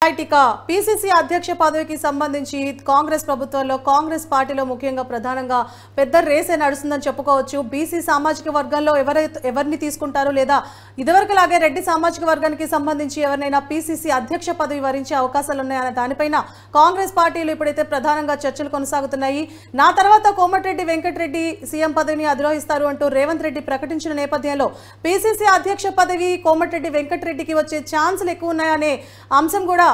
ఇక పీసీసీ అధ్యక్ష పదవికి సంబంధించి కాంగ్రెస్ ప్రభుత్వంలో కాంగ్రెస్ పార్టీలో ముఖ్యంగా ప్రధానంగా పెద్ద రేసే నడుస్తుందని చెప్పుకోవచ్చు. బీసీ సామాజిక వర్గంలో ఎవరిని తీసుకుంటారు లేదా ఇదివరకులాగే రెడ్డి సామాజిక వర్గానికి సంబంధించి ఎవరినైనా పీసీసీ అధ్యక్ష పదవి వరించే అవకాశాలు ఉన్నాయనే దానిపైన కాంగ్రెస్ పార్టీలు ఇప్పుడైతే ప్రధానంగా చర్చలు కొనసాగుతున్నాయి. నా తర్వాత కోమటిరెడ్డి వెంకటరెడ్డి సీఎం పదవిని అధిరోహిస్తారు అంటూ రేవంత్ రెడ్డి ప్రకటించిన నేపథ్యంలో పీసీసీ అధ్యక్ష పదవి కోమటిరెడ్డి వెంకటరెడ్డికి వచ్చే ఛాన్సులు ఎక్కువ ఉన్నాయనే అంశం కూడా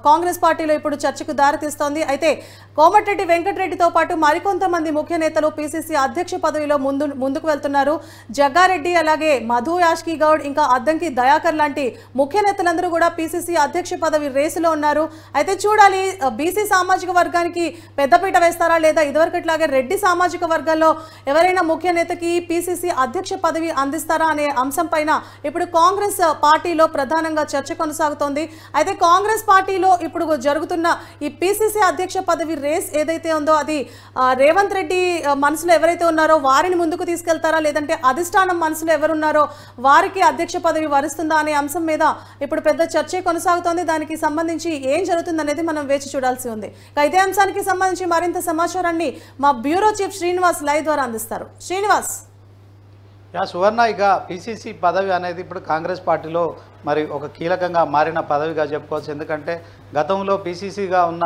కాంగ్రెస్ పార్టీలో ఇప్పుడు చర్చకు దారితీస్తోంది. అయితే కోమటిరెడ్డి వెంకటరెడ్డితో పాటు మరికొంతమంది ముఖ్య నేతలు పీసీసీ అధ్యక్ష పదవిలో ముందుకు వెళ్తున్నారు. జగ్గారెడ్డి, అలాగే మధు యాష్కి గౌడ్, ఇంకా అద్దంకి దయాకర్ లాంటి ముఖ్య నేతలందరూ కూడా పీసీసీ అధ్యక్ష పదవి రేసులో ఉన్నారు. అయితే చూడాలి బీసీ సామాజిక వర్గానికి పెద్దపీట వేస్తారా లేదా ఇదివరకట్లాగే రెడ్డి సామాజిక వర్గాల్లో ఎవరైనా ముఖ్య నేతకి పీసీసీ అధ్యక్ష పదవి అందిస్తారా అనే అంశం పైన ఇప్పుడు కాంగ్రెస్ పార్టీలో ప్రధానంగా చర్చ కొనసాగుతోంది. అయితే కాంగ్రెస్ పార్టీలో ఇప్పుడు జరుగుతున్న ఈ పీసీసీ అధ్యక్ష పదవి రేస్ ఏదైతే ఉందో అది రేవంత్ రెడ్డి మనసులో ఎవరైతే ఉన్నారో వారిని ముందుకు తీసుకెళ్తారా లేదంటే అధిష్టానం మనసులో ఎవరున్నారో వారికి అధ్యక్ష పదవి వరిస్తుందా అనే అంశం మీద ఇప్పుడు పెద్ద చర్చే కొనసాగుతోంది. దానికి సంబంధించి ఏం జరుగుతుందనేది మనం వేచి చూడాల్సి ఉంది. ఇదే అంశానికి సంబంధించి మరింత సమాచారాన్ని మా బ్యూరో చీఫ్ శ్రీనివాస్ లైవ్ ద్వారా అందిస్తారు. శ్రీనివాస్. సువర్ణ, ఇక పీసీసీ పదవి అనేది ఇప్పుడు కాంగ్రెస్ పార్టీలో మరి ఒక కీలకంగా మారిన పదవిగా చెప్పుకోవచ్చు. ఎందుకంటే గతంలో పీసీసీగా ఉన్న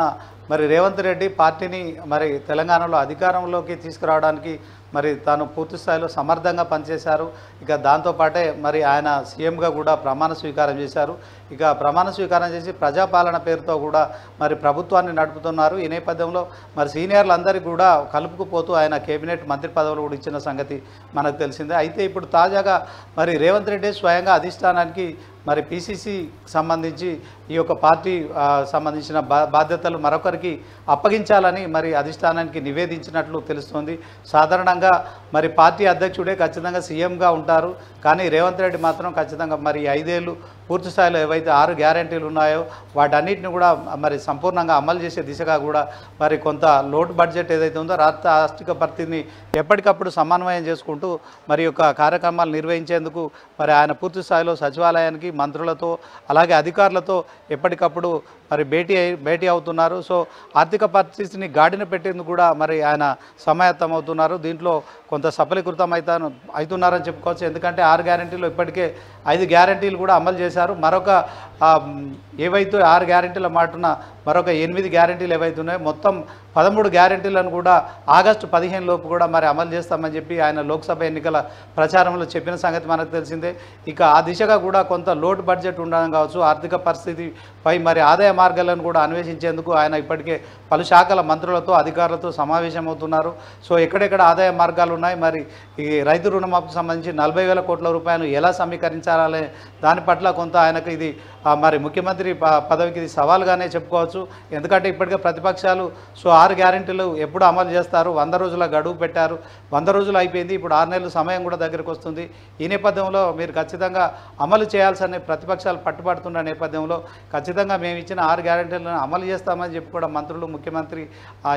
మరి రేవంత్ రెడ్డి పార్టీని మరి తెలంగాణలో అధికారంలోకి తీసుకురావడానికి మరి తాను పూర్తి స్థాయిలో సమర్థంగా పనిచేశారు. ఇక దాంతోపాటే మరి ఆయన సీఎంగా కూడా ప్రమాణ స్వీకారం చేశారు. ఇక ప్రమాణ స్వీకారం చేసి ప్రజాపాలన పేరుతో కూడా మరి ప్రభుత్వాన్ని నడుపుతున్నారు. ఈ నేపథ్యంలో మరి సీనియర్లందరికీ కూడా కలుపుకుపోతూ ఆయన కేబినెట్ మంత్రి పదవులు కూడా ఇచ్చిన సంగతి మనకు తెలిసిందే. అయితే ఇప్పుడు తాజాగా మరి రేవంత్ రెడ్డి స్వయంగా అధిష్టానానికి మరి పీసీసీ సంబంధించి ఈ యొక్క పార్టీ సంబంధించిన బాధ్యతలు మరొకరికి అప్పగించాలని మరి అధిష్టానానికి నివేదించినట్లు తెలుస్తోంది. సాధారణంగా మరి పార్టీ అధ్యక్షుడే ఖచ్చితంగా సీఎంగా ఉంటారు. కానీ రేవంత్ రెడ్డి మాత్రం ఖచ్చితంగా మరి 5 ఏళ్ళు పూర్తి స్థాయిలో ఏవైతే 6 గ్యారంటీలు ఉన్నాయో వాటన్నిటిని కూడా మరి సంపూర్ణంగా అమలు చేసే దిశగా కూడా మరి కొంత లోటు బడ్జెట్ ఏదైతే ఉందో రాష్ట్ర ఆర్థిక పరిస్థితిని ఎప్పటికప్పుడు సమన్వయం చేసుకుంటూ మరి యొక్క కార్యక్రమాలు నిర్వహించేందుకు మరి ఆయన పూర్తి స్థాయిలో సచివాలయానికి మంత్రులతో అలాగే అధికారులతో ఎప్పటికప్పుడు మరి భేటీ అవుతున్నారు. సో ఆర్థిక పరిస్థితిని గాడిన పెట్టేందుకు కూడా మరి ఆయన సమాయత్తం అవుతున్నారు. దీంట్లో కొంత సఫలీకృతం అవుతున్నారని చెప్పుకోవచ్చు. ఎందుకంటే 6 గ్యారంటీలు ఇప్పటికే 5 గ్యారంటీలు కూడా అమలు చేశారు. మరొక ఏవైతే 6 గ్యారంటీల మాటున మరొక 8 గ్యారంటీలు ఏవైతే ఉన్నాయో మొత్తం 13 గ్యారంటీలను కూడా ఆగస్టు 15 లోపు కూడా మరి అమలు చేస్తామని చెప్పి ఆయన లోక్సభ ఎన్నికల ప్రచారంలో చెప్పిన సంగతి మనకు తెలిసిందే. ఇక ఆ దిశగా కూడా కొంత లోటు బడ్జెట్ ఉండడం కావచ్చు, ఆర్థిక పరిస్థితిపై మరి ఆదాయ మార్గాలను కూడా అన్వేషించేందుకు ఆయన ఇప్పటికే పలు శాఖల మంత్రులతో అధికారులతో సమావేశమవుతున్నారు. సో ఎక్కడెక్కడ ఆదాయ మార్గాలు ఉన్నాయి, మరి ఈ రైతు రుణమాఫీకి సంబంధించి 40,000 కోట్ల రూపాయలు ఎలా సమీకరించాలనే దాని పట్ల కొంత ఆయనకు ఇది మరి ముఖ్యమంత్రి పదవికి ఇది సవాల్గానే చెప్పుకోవచ్చు. ఎందుకంటే ఇప్పటికే ప్రతిపక్షాలు సో 6 గ్యారెంటీలు ఎప్పుడు అమలు చేస్తారు, 100 రోజుల గడువు పెట్టారు, 100 రోజులు అయిపోయింది, ఇప్పుడు 6 నెలల సమయం కూడా దగ్గరికి వస్తుంది. ఈ నేపథ్యంలో మీరు ఖచ్చితంగా అమలు చేయాల్సిన ప్రతిపక్షాలు పట్టుబడుతున్న నేపథ్యంలో ఖచ్చితంగా మేము ఇచ్చిన 6 గ్యారెంటీలను అమలు చేస్తామని చెప్పి కూడా మంత్రులు, ముఖ్యమంత్రి,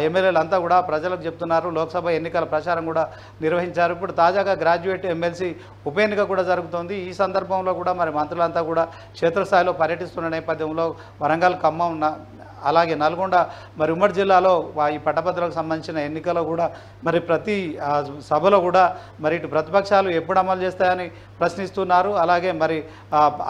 ఎమ్మెల్యేలు అంతా కూడా ప్రజలకు చెప్తున్నారు. లోక్సభ ఎన్నికల ప్రచారం కూడా నిర్వహించారు. ఇప్పుడు తాజాగా గ్రాడ్యుయేట్ ఎమ్మెల్సీ ఉప ఎన్నిక కూడా జరుగుతోంది. ఈ సందర్భంలో కూడా మరి మంత్రులంతా కూడా క్షేత్రస్థాయిలో పర్యటిస్తున్న నేపథ్యంలో వరంగల్, ఖమ్మం, అలాగే నల్గొండ మరి ఉమ్మడి జిల్లాలో ఈ పట్టభద్రులకు సంబంధించిన ఎన్నికల్లో కూడా మరి ప్రతి సభలో కూడా మరి ఇటు ప్రతిపక్షాలు ఎప్పుడు అమలు చేస్తాయని ప్రశ్నిస్తున్నారు. అలాగే మరి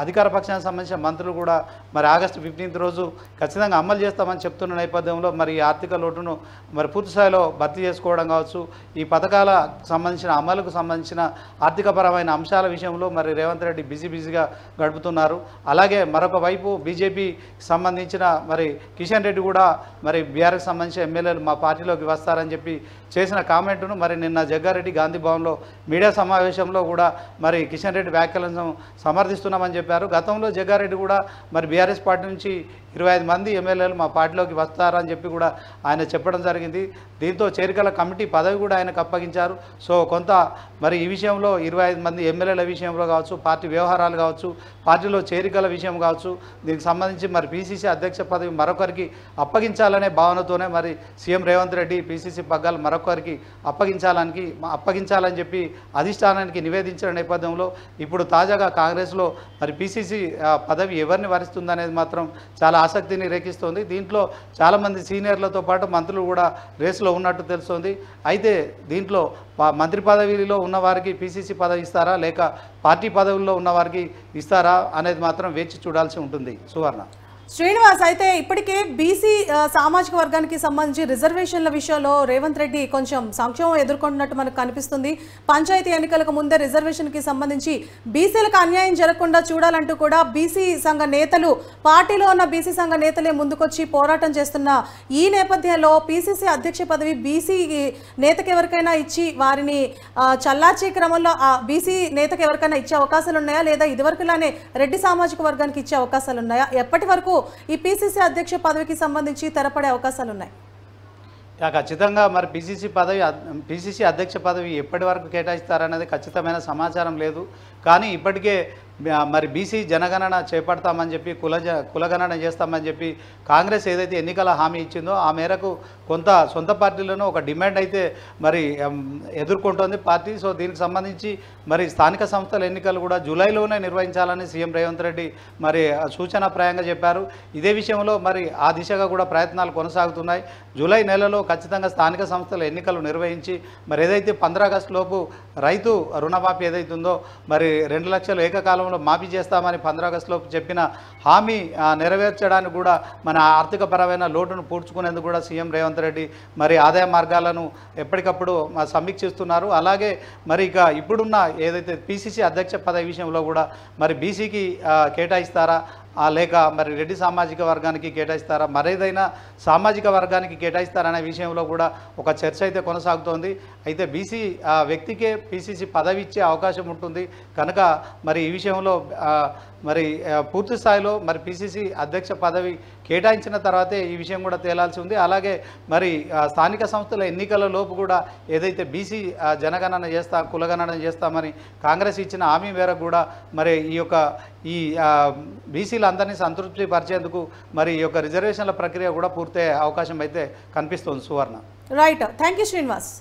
అధికార పక్షానికి సంబంధించిన మంత్రులు కూడా మరి ఆగస్టు 15 రోజు ఖచ్చితంగా అమలు చేస్తామని చెప్తున్న నేపథ్యంలో మరి ఆర్థిక లోటును మరి పూర్తి స్థాయిలో భర్తీ చేసుకోవడం కావచ్చు, ఈ పథకాల సంబంధించిన అమలుకు సంబంధించిన ఆర్థికపరమైన అంశాల విషయంలో మరి రేవంత్ రెడ్డి బిజీగా గడుపుతున్నారు. అలాగే మరొక వైపు బీజేపీకి సంబంధించిన మరి కిషన్ రెడ్డి కూడా మరి బీఆర్ఎస్ సంబంధించిన ఎమ్మెల్యేలు మా పార్టీలోకి వస్తారని చెప్పి చేసిన కామెంట్ను మరి నిన్న జగ్గారెడ్డి గాంధీ భవన్లో మీడియా సమావేశంలో కూడా మరి కిషన్ రెడ్డి వ్యాఖ్యలను సమర్థిస్తున్నామని చెప్పారు. గతంలో జగ్గారెడ్డి కూడా మరి బీఆర్ఎస్ పార్టీ నుంచి 25 మంది ఎమ్మెల్యేలు మా పార్టీలోకి వస్తారని చెప్పి కూడా ఆయన చెప్పడం జరిగింది. దీంతో చేరికల కమిటీ పదవి కూడా ఆయనకు అప్పగించారు. సో కొంత మరి ఈ విషయంలో 25 మంది ఎమ్మెల్యేల విషయంలో కావచ్చు, పార్టీ వ్యవహారాలు కావచ్చు, పార్టీలో చేరికల విషయం కావచ్చు, దీనికి సంబంధించి మరి పీసీసీ అధ్యక్ష పదవి మరొకరికి అప్పగించాలనే భావనతోనే మరి సీఎం రేవంత్ రెడ్డి పీసీసీ పగ్గాలు మరొక మరొకరికి అప్పగించాలని చెప్పి అధిష్టానానికి నివేదించిన నేపథ్యంలో ఇప్పుడు తాజాగా కాంగ్రెస్లో మరి పిసిసి పదవి ఎవరిని వరిస్తుందనేది మాత్రం చాలా ఆసక్తిని రేకిస్తోంది. దీంట్లో చాలామంది సీనియర్లతో పాటు మంత్రులు కూడా రేసులో ఉన్నట్టు తెలుస్తోంది. అయితే దీంట్లో మంత్రి పదవిలో ఉన్నవారికి పిసిసి పదవి ఇస్తారా లేక పార్టీ పదవుల్లో ఉన్నవారికి ఇస్తారా అనేది మాత్రం వేచి చూడాల్సి ఉంటుంది. సువర్ణ. శ్రీనివాస్, అయితే ఇప్పటికే బీసీ సామాజిక వర్గానికి సంబంధించి రిజర్వేషన్ల విషయంలో రేవంత్ రెడ్డి కొంచెం సంక్షోభం ఎదుర్కొంటున్నట్టు మనకు కనిపిస్తుంది. పంచాయతీ ఎన్నికలకు ముందే రిజర్వేషన్కి సంబంధించి బీసీలకు అన్యాయం జరగకుండా చూడాలంటూ కూడా బీసీ సంఘ నేతలు, పార్టీలో ఉన్న బీసీ సంఘ నేతలే ముందుకొచ్చి పోరాటం చేస్తున్న ఈ నేపథ్యంలో పిసిసి అధ్యక్ష పదవి బీసీ నేతకి ఎవరికైనా ఇచ్చి వారిని చల్లార్చే క్రమంలో ఆ బీసీ నేతకి ఎవరికైనా ఇచ్చే అవకాశాలు ఉన్నాయా, లేదా ఇదివరకులానే రెడ్డి సామాజిక వర్గానికి ఇచ్చే అవకాశాలు ఉన్నాయా? ఎప్పటి వరకు ఈ పిసిసి అధ్యక్ష పదవికి సంబంధించి తెరపడే అవకాశాలు ఉన్నాయి? ఖచ్చితంగా మరి పిసిసి అధ్యక్ష పదవి ఎప్పటి వరకు కేటాయిస్తారనేది ఖచ్చితమైన సమాచారం లేదు. కానీ ఇప్పటికే మరి బీసీ జనగణన చేపడతామని చెప్పి కులగణన చేస్తామని చెప్పి కాంగ్రెస్ ఏదైతే ఎన్నికల హామీ ఇచ్చిందో ఆ మేరకు కొంత సొంత పార్టీలోనూ ఒక డిమాండ్ అయితే మరి ఎదుర్కొంటోంది పార్టీ. సో దీనికి సంబంధించి మరి స్థానిక సంస్థల ఎన్నికలు కూడా జూలైలోనే నిర్వహించాలని సీఎం రేవంత్ రెడ్డి మరి సూచనాప్రాయంగా చెప్పారు. ఇదే విషయంలో మరి ఆ దిశగా కూడా ప్రయత్నాలు కొనసాగుతున్నాయి. జూలై నెలలో ఖచ్చితంగా స్థానిక సంస్థల ఎన్నికలు నిర్వహించి మరి ఏదైతే 15 ఆగస్టు లోపు రైతు రుణమాఫీ ఏదైతుందో మరి 2 లక్షలు ఏకకాలంలో మాఫీ చేస్తామని 15 ఆగస్టులోపు చెప్పిన హామీ నెరవేర్చడానికి కూడా మన ఆర్థిక పరమైన లోటును పూడ్చుకునేందుకు కూడా సీఎం రేవంత్ రెడ్డి మరి ఆదాయ మార్గాలను ఎప్పటికప్పుడు సమీక్షిస్తున్నారు. అలాగే మరి ఇక ఇప్పుడున్న ఏదైతే పిసిసి అధ్యక్ష పదవి విషయంలో కూడా మరి బీసీకి కేటాయిస్తారా లేక మరి రెడ్డి సామాజిక వర్గానికి కేటాయిస్తారా, మరేదైనా సామాజిక వర్గానికి కేటాయిస్తారనే విషయంలో కూడా ఒక చర్చ అయితే కొనసాగుతోంది. అయితే బీసీ వ్యక్తికే పిసిసి పదవి ఇచ్చే అవకాశం ఉంటుంది కనుక మరి ఈ విషయంలో మరి పూర్తి స్థాయిలో మరి పిసిసి అధ్యక్ష పదవి కేటాయించిన తర్వాతే ఈ విషయం కూడా తేలాల్సి ఉంది. అలాగే మరి స్థానిక సంస్థల ఎన్నికల లోపు కూడా ఏదైతే బీసీ జనగణన కులగణన చేస్తామని కాంగ్రెస్ ఇచ్చిన హామీ మేరకు కూడా మరి ఈ బీసీలందరినీ సంతృప్తి పరిచేందుకు మరి ఈ యొక్క రిజర్వేషన్ల ప్రక్రియ కూడా పూర్తయ్యే అవకాశం అయితే కనిపిస్తుంది. Suvarna. Right, thank you Srinivas.